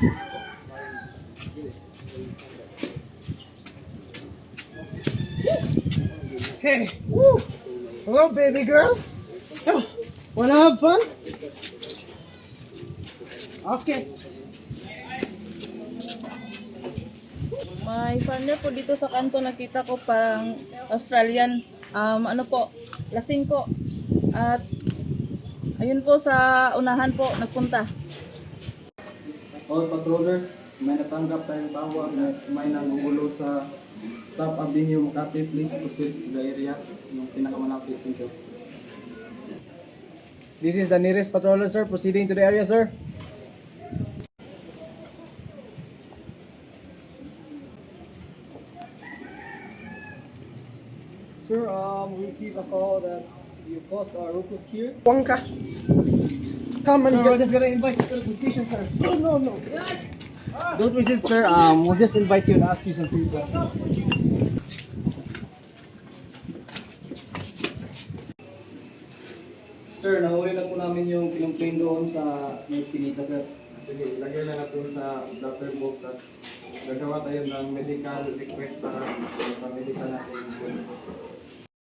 Hey, woo! Hello, baby girl. Oh, wanna have fun? Okay. May partner po dito sa kanto, nakita ko parang Australian, ano po, lasing po. At ayun po sa unahan po, nagpunta. All patrollers, may natanggap tayong tawag na may nangungulo sa Top Avenue, Makati. Please proceed to the area, yung pinakamalapit. Thank you. This is the nearest patroller, sir. Proceeding to the area, sir. Sir, we received a call that you caused a ruckus here. Wangka. Come and Sir, get. we're just gonna invite you to the station, sir. No, no. Don't resist, sir. We'll just invite you and ask you some few questions. Sir, nahuli na po namin yung pinong-plane doon sa may skinita, sir. Sige, ilagay na natin sa doctor book, tapos gagawa tayo ng medical request para medical natin.